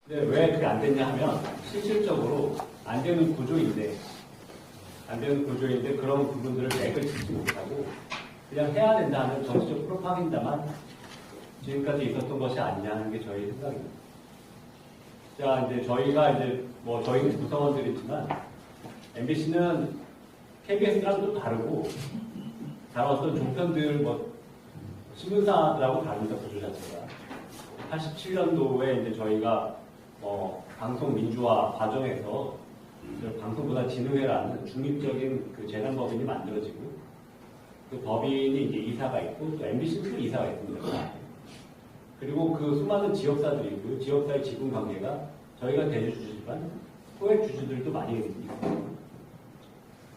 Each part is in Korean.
근데 왜 그게 안 됐냐 하면 실질적으로 안 되는 구조인데 그런 부분들을 맥을 짚지 못하고 그냥 해야 된다는 정치적 프로파간다만 지금까지 있었던 것이 아니냐 하는 게 저희 생각입니다. 자, 이제 저희가 저희는 구성원들이지만 MBC는 KBS랑 또 다르고 다른 어떤 종편들 신문사들하고 다릅니다. 구조 자체가 87년도에 이제 저희가 방송 민주화 과정에서 방송문화진흥회라는 중립적인 그 재단법인이 만들어지고 그 법인이 이제 이사가 있고 또 MBC도 이사가 있습니다. 그리고 그 수많은 지역사들이 있고요. 지역사의 지분 관계가 저희가 대주주지만 소액 주주들도 많이 있습니다.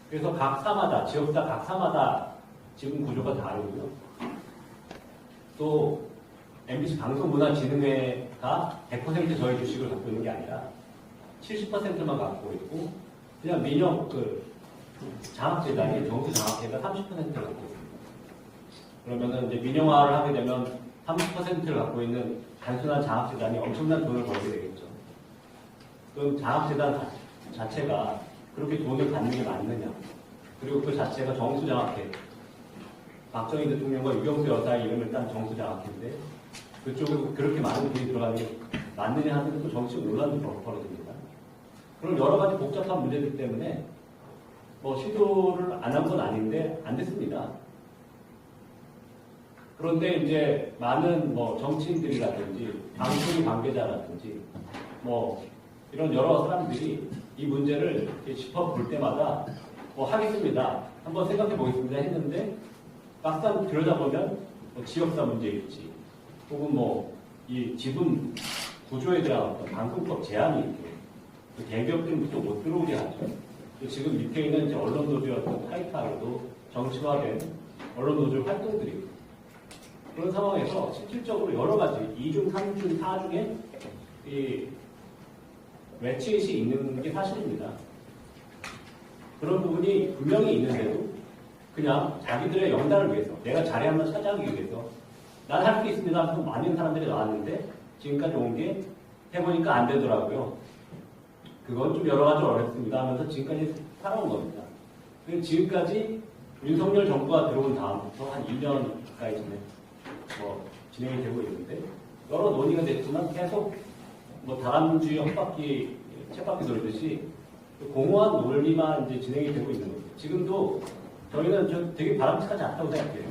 그래서 각 사마다 지역사 각 사마다 지분 구조가 다르고요. 또 MBC 방송문화진흥회가 100% 저희 주식을 갖고 있는 게 아니라 70%만 갖고 있고 그냥 민영 장학재단이 정수장학회가 30%를 갖고 있습니다. 그러면은 이제 민영화를 하게 되면 30%를 갖고 있는 단순한 장학재단이 엄청난 돈을 벌게 되겠죠. 그럼 장학재단 자체가 그렇게 돈을 받는 게 맞느냐? 그리고 그 자체가 정수장학회, 박정희 대통령과 유경수 여사의 이름을 딴 정수장학회인데 그쪽에 그렇게 많은 돈이 들어가는 게 맞느냐 하는 또 정치적 논란도 벌어집니다. 그런 여러 가지 복잡한 문제들 때문에 시도를 안 한 건 아닌데 안 됐습니다. 그런데 이제 많은 정치인들이라든지 방송 관계자라든지 이런 여러 사람들이 이 문제를 짚어볼 때마다 하겠습니다. 한번 생각해 보겠습니다 했는데 막상 들여다보면 지역사 문제일지 혹은 이 지분 구조에 대한 어떤 방송법 제한이 있고 대기업들부터 못 들어오게 하죠. 지금 밑에 있는 언론노조였던 타이타로도 정치화된 언론노조 활동들이 그런 상황에서 실질적으로 여러 가지 2중, 3중, 4중에 이 매치잇이 있는 게 사실입니다. 그런 부분이 분명히 있는데도 그냥 자기들의 영달을 위해서 내가 자리 한번 차지하기 위해서 난 할 수 있습니다 하면서 많은 사람들이 나왔는데 지금까지 온 게 해보니까 안 되더라고요. 그건 좀 여러 가지 어렵습니다 하면서 지금까지 살아온 겁니다. 그리고 지금까지 윤석열 정부가 들어온 다음부터 한 2년 가까이 진행이 되고 있는데 여러 논의가 됐지만 계속 다람쥐 헛바퀴 쳇바퀴 돌듯이 공허한 논리만 이제 진행이 되고 있는 거죠. 지금도 저희는 되게 바람직하지 않다고 생각해요.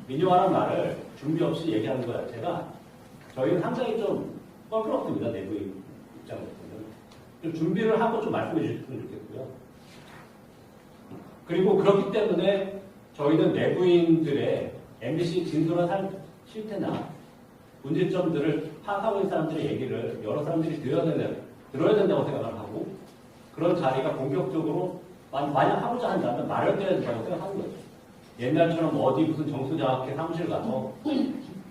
민영화라는 말을 준비 없이 얘기하는 것 자체가 저희는 상당히 좀 껄끄럽습니다. 내부인 입장에서는. 좀 준비를 하고 좀 말씀해 주셨으면 좋겠고요. 그리고 그렇기 때문에 저희는 내부인들의 MBC 진솔한 실태나 문제점들을 파악하고 있는 사람들의 얘기를 여러 사람들이 들어야 된다고 생각을 하고 그런 자리가 본격적으로 만약 하고자 한다면 마련돼야 된다고 생각하는 거죠. 옛날처럼 어디 무슨 정수장학회 사무실 가서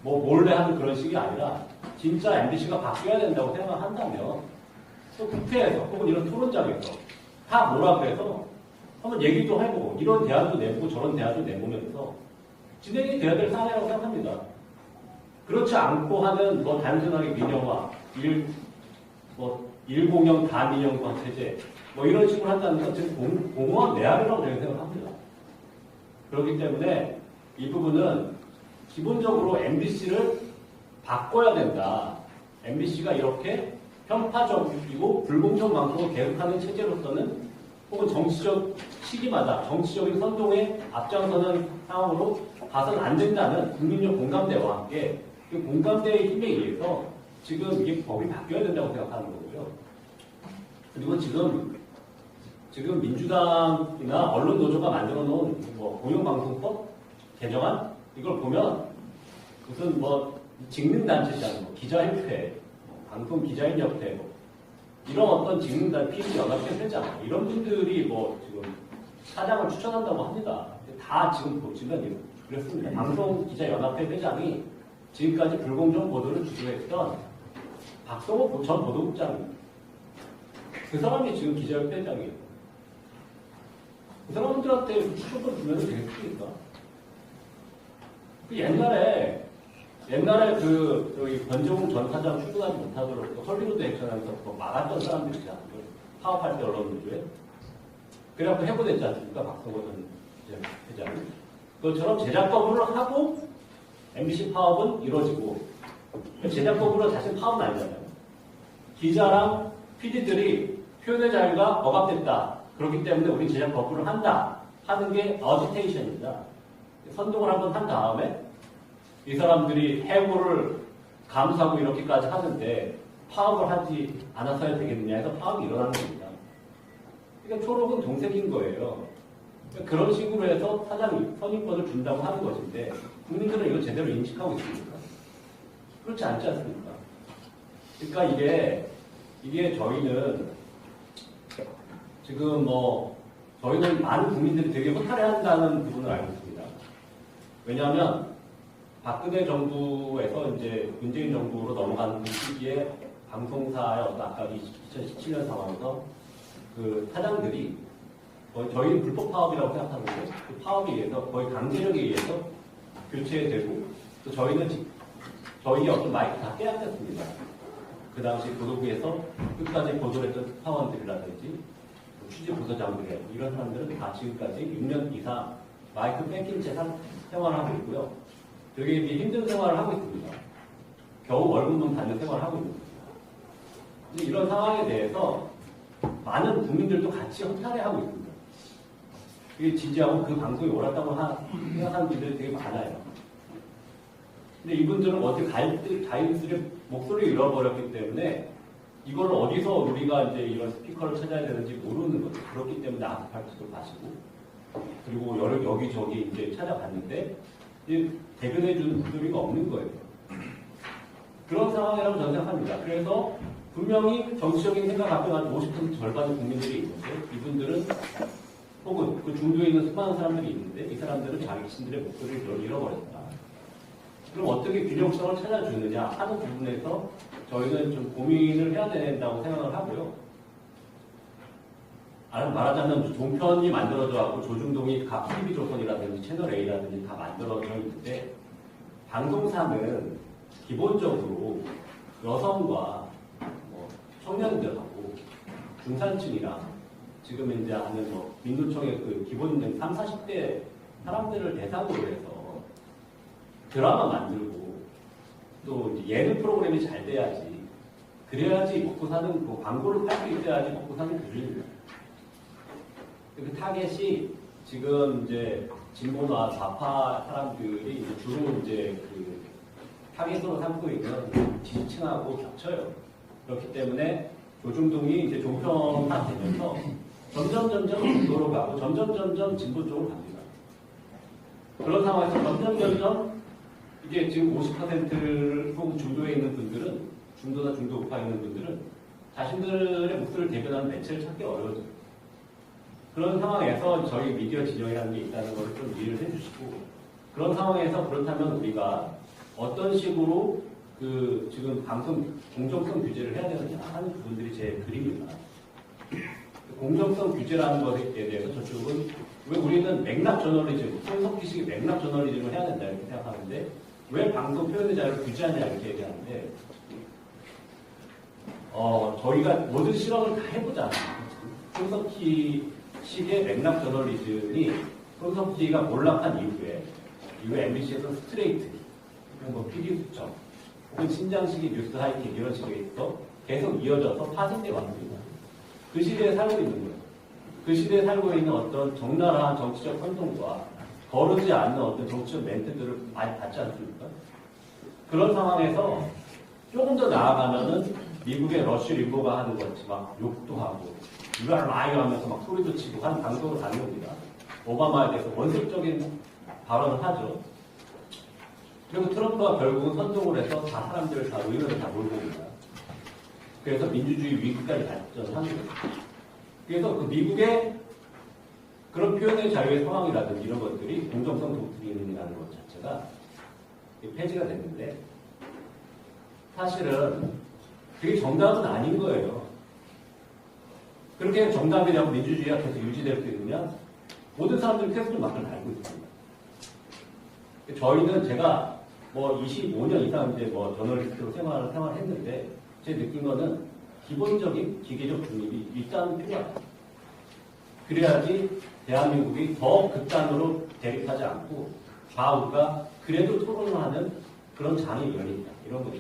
몰래 하는 그런 식이 아니라 진짜 MBC가 바뀌어야 된다고 생각한다면 또 국회에서 혹은 이런 토론장에서 다 뭐라 그래서 한번 얘기도 해보고 이런 대안도 내보고 저런 대안도 내보면서 진행이 돼야 될 사안이라고 생각합니다. 그렇지 않고 하는 단순하게 민영화, 일공영 다민영화 체제 이런 식으로 한다는 건 지금 공허한 내압이라고 저는 생각합니다. 그렇기 때문에 이 부분은 기본적으로 MBC를 바꿔야 된다. MBC가 이렇게 편파적이고 불공정 방송을 계속하는 체제로서는 혹은 정치적 시기마다 정치적인 선동에 앞장서는 상황으로 봐서는 안 된다는 국민적 공감대와 함께 그 공감대의 힘에 의해서 지금 이게 법이 바뀌어야 된다고 생각하는 거고요. 그리고 지금 민주당이나 언론노조가 만들어 놓은 공영방송법 개정안 이걸 보면 무슨 직능단체장, 기자협회, 방송기자인협회 이런 어떤 직능단 PD연합회 회장 이런 분들이 지금 사장을 추천한다고 합니다. 다 지금 보시면 그렇습니다. 방송기자연합회 회장이 지금까지 불공정 보도를 주도했던 박성호 전 보도국장입니다. 그 사람이 지금 기자협회 회장이에요. 그 사람들한테 추천권 주면 되겠습니까? 옛날에 옛날에 그 저기 권정웅 전 사장 출근하지 못하도록 헐리우드 액션하면서 막았던 사람들이잖아요. 파업할 때 언론들에. 그래갖고 해고됐지 않습니까? 박성호 전 회장이. 그것처럼 제작 거부를 하고 MBC 파업은 이루어지고 제작 거부로 다시 파업은 아니잖아요. 기자랑 PD들이 표현의 자유가 억압됐다. 그렇기 때문에 우리 제작 거부를 한다. 하는 게 어지테이션입니다. 선동을 한번 한 다음에 이 사람들이 해고를 감수하고 이렇게까지 하는데 파업을 하지 않았어야 되겠느냐 해서 파업이 일어나는 겁니다. 그러니까 초록은 동색인 거예요. 그러니까 그런 식으로 해서 사장 선임권을 준다고 하는 것인데 국민들은 이거 제대로 인식하고 있습니까? 그렇지 않지 않습니까? 그러니까 이게 저희는 지금 저희는 많은 국민들이 되게 허탈해한다는 부분을 알고 있습니다. 왜냐하면 박근혜 정부에서 이제 문재인 정부로 넘어가는 그 시기에 방송사의 아까 2017년 상황에서 그 사장들이 저희는 불법 파업이라고 생각하는데 그 파업에 의해서 거의 강제력에 의해서 교체되고 또 저희는 저희의 어떤 마이크 다 빼앗겼습니다. 그 당시 보도국에서 끝까지 보도를 했던 사원들이라든지 취재 부서장들 이런 사람들은 다 지금까지 6년 이상 마이크 뺏긴 채 생활을 하고 있고요. 되게 힘든 생활을 하고 있습니다. 겨우 월급만 받는 생활을 하고 있는 겁니다. 근데 이런 상황에 대해서 많은 국민들도 같이 허탈해하고 있습니다. 그게 지지하고 그 방송에 옳았다고 생각하는 분들이 되게 많아요. 근데 이분들은 어떻게 자유들의 목소리를 잃어버렸기 때문에 이걸 어디서 우리가 이제 이런 스피커를 찾아야 되는지 모르는 거죠. 그렇기 때문에 아스팔트도 마시고 그리고 여기저기 이제 찾아갔는데 이제 대변해주는 목소리가 없는 거예요. 그런 상황이라고 저는 생각합니다. 그래서 분명히 정치적인 생각 앞에 한 50% 절반의 국민들이 있는데 이분들은 혹은 그 중도에 있는 수많은 사람들이 있는데 이 사람들은 자기 자신들의 목소리를 잃어버렸다. 그럼 어떻게 균형성을 찾아주느냐 하는 부분에서 저희는 좀 고민을 해야 된다고 생각을 하고요. 말하자면 종편이 만들어져 갖고 조중동이 각 TV조선이라든지 채널A라든지 다 만들어져 있는데 방송사는 기본적으로 여성과 청년들하고 중산층이랑 지금 이제 하는 민노총의 그 기본적인 30, 40대 사람들을 대상으로 해서 드라마 만들고 또 이제 예능 프로그램이 잘 돼야지 그래야지 먹고 사는 광고를 팔 수 있어야지 먹고 사는 규율입니다. 그 타겟이 지금 이제 진보나 좌파 사람들이 이제 주로 이제 그 타겟으로 삼고 있는 지지층하고 겹쳐요. 그렇기 때문에 조중동이 이제 종편화 되면서 점점 중도로 가고 점점 진보 쪽으로 갑니다. 그런 상황에서 점점 이게 지금 50% 혹은 중도에 있는 분들은 중도나 중도 우파에 있는 분들은 자신들의 목소리를 대변하는 매체를 찾기 어려워져요. 그런 상황에서 저희 미디어 진영이라는 게 있다는 것을 좀 이해를 해주시고 그런 상황에서 그렇다면 우리가 어떤 식으로 그 지금 방송 공정성 규제를 해야 되느냐 하는 부분들이 제 그림입니다. 공정성 규제라는 것에 대해서 저쪽은 왜 우리는 맥락 저널리즘, 손석희식의 맥락 저널리즘을 해야 된다 이렇게 생각하는데 왜 방송 표현의 자유를 규제하냐 이렇게 얘기하는데 저희가 모든 실험을 다 해보잖아요. 손석희식의 맥락 저널리즘이 손석희가 몰락한 이후에 MBC에서 스트레이트, PD 수첩, 혹은 신장식의 뉴스 하이킥 이런 식으로 계속 이어져서 파생돼 왔습니다. 그 시대에 살고 있는 거예요. 그 시대에 살고 있는 어떤 적나라한 정치적 선동과 거르지 않는 어떤 정치적 멘트들을 많이 받지 않습니까? 그런 상황에서 조금 더 나아가면은 미국의 러쉬 림보가 하는 것이 막 욕도 하고 You are lying 하면서 막 소리도 치고 하는 방송으로 가는 겁니다. 오바마에 대해서 원색적인 발언을 하죠. 그리고 트럼프가 결국은 선동을 해서 다 사람들을 다 의원을 다 몰고 옵니다. 그래서 민주주의 위기까지 발전하는 거죠. 그래서 그 미국의 그런 표현의 자유의 상황이라든지 이런 것들이 공정성 독트린이라는 것 자체가 폐지가 됐는데 사실은 그게 정답은 아닌 거예요. 그렇게 정답이라고 민주주의가 계속 유지될 수 있느냐? 모든 사람들이 계속 막을 달고 있습니다. 저희는 제가 뭐 25년 이상 이제 뭐 저널리스트로 생활했는데 제 느낀 거는 기본적인 기계적 중립이 일단 필요하다. 그래야지 대한민국이 더 극단으로 대립하지 않고 좌우가 그래도 토론을 하는 그런 장이 열린다. 이런 거죠.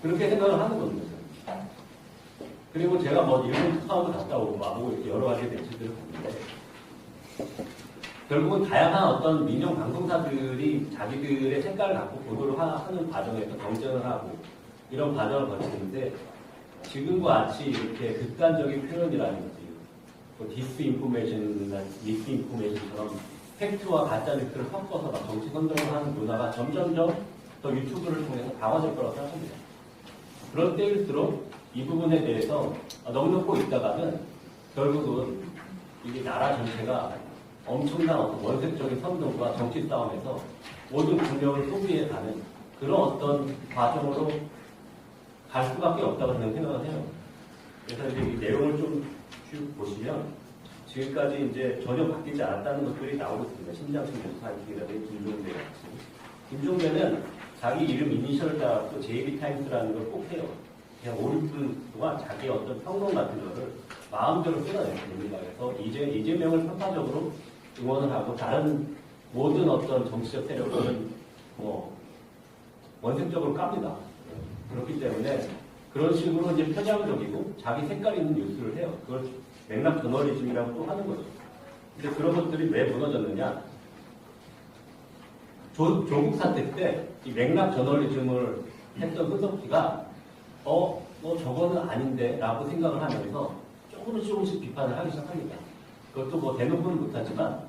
그렇게 생각을 하는 겁니다. 그리고 제가 뭐 일본 특파원도 갔다 오고 와보고 이렇게 여러 가지 매체들을 봤는데 결국은 다양한 어떤 민영 방송사들이 자기들의 색깔을 갖고 보도를 하는 과정에서 경쟁을 하고 이런 과정을 거치는데 지금과 같이 이렇게 극단적인 표현이라든지 뭐 디스인포메이션이나 미스인포메이션처럼 팩트와 가짜뉴스를 섞어서 막 정치 선동을 하는 문화가 점점점 더 유튜브를 통해서 강화될 거라고 생각합니다. 그럴 때일수록 이 부분에 대해서 넉넉고 있다가는 결국은 이게 나라 전체가 엄청난 어떤 원색적인 선동과 정치 싸움에서 모든 국력을 소비해 가는 그런 어떤 과정으로 갈 수밖에 없다고 저는 생각을 해요. 그래서 이제 이 내용을 좀 쭉 보시면 지금까지 이제 전혀 바뀌지 않았다는 것들이 나오고 있습니다. 신장식 뉴스타이틀이라든지 김종대 같이. 김종대는 자기 이름 이니셜을 따서 JB타임스라는 걸 꼭 해요. 그냥 5, 6분 동안 자기의 어떤 평론 같은 거를 마음대로 쏟아냅니다. 그래서 이재명을 편파적으로 응원을 하고 다른 모든 어떤 정치적 세력들은 뭐 원색적으로 깝니다. 그렇기 때문에 그런 식으로 이제 편향적이고 자기 색깔 있는 뉴스를 해요. 그걸 맥락 저널리즘이라고 또 하는 거죠. 근데 그런 것들이 왜 무너졌느냐? 조국 사태 때 이 맥락 저널리즘을 했던 손석희가 뭐 저거는 아닌데 라고 생각을 하면서 조금씩 비판을 하기 시작합니다. 그것도 뭐 대놓고는 못하지만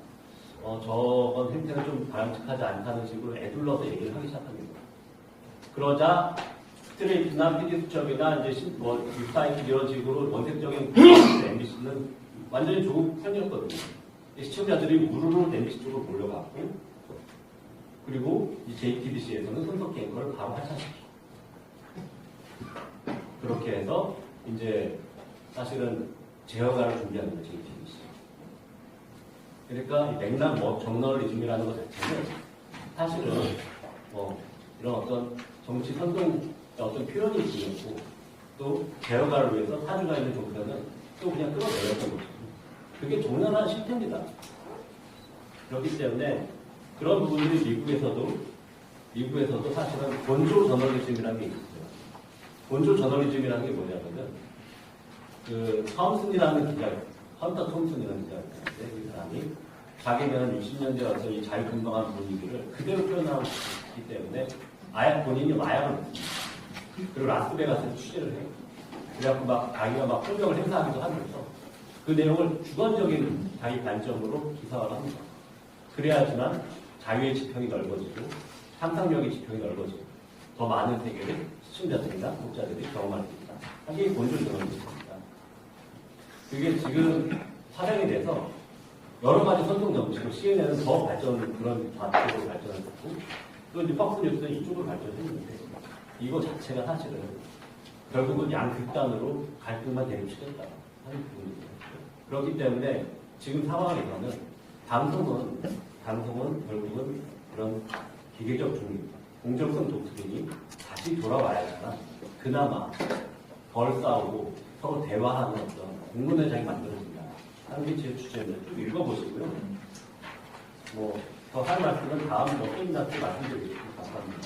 저건 행태는 좀 바람직하지 않다는 식으로 애둘러서 얘기를 하기 시작합니다. 그러자 스트레이트나 PD수첩이나 이제 뉴스타이틀 이런 식으로 원색적인 MBC는 완전히 조국 편이었거든요. 시청자들이 우르르 MBC 쪽으로 몰려갔고 그리고 이 JTBC에서는 손석희 앵커를 바로 하차시키고 그렇게 해서 이제 사실은 재허가를 준비하는 거죠, JTBC. 그러니까 이 맥락 정널리즘이라는 것 자체는 사실은 이런 어떤 정치 선동 어떤 표현이 있었고 또 재허가를 위해서 사주가 있는 종편은 또 그냥 끌어내렸던 거죠. 그게 종연한 실패입니다. 그렇기 때문에 그런 부분들이 미국에서도 사실은 본조 저널리즘이라는 게 있어요. 본조 저널리즘이라는 게 뭐냐면은 톰슨이라는 기자, 헌터 톰슨이라는 기자가 있는데 이 사람이 자기는 60년대 와서 이 자유분방한 분위기를 그대로 표현하고 있기 때문에 본인이 마약을 먹습니다. 그리고 라스베가스에 취재를 해요. 그래갖고 자기가 폭력을 행사하기도 하면서 그 내용을 주관적인 자기 관점으로 기사화를 합니다. 그래야지만 자유의 지평이 넓어지고 상상력의 지평이 넓어지고 더 많은 세계를 시청자들이나 독자들이 경험할 수 있다. 하게 본질 저널리즘입니다. 그게 지금 사장이 돼서 여러 가지 선동 정치로 CNN은 더 그런 좌측으로 발전을 했고 또 이제 팍스뉴스는 이쪽으로 발전했는데 이거 자체가 사실은 결국은 양극단으로 갈등만 대립시켰다 하는 부분이죠. 그렇기 때문에 지금 상황에서는 방송은 결국은 그런 기계적 중립, 공정성 독트린이 다시 돌아와야지만 그나마 덜 싸우고 서로 대화하는 어떤 공론회장이 만들어진다 하는 게 제 주제인데 좀 읽어보시고요. 더 할 말씀은 다음 세미나 때 말씀드리겠습니다. 감사합니다.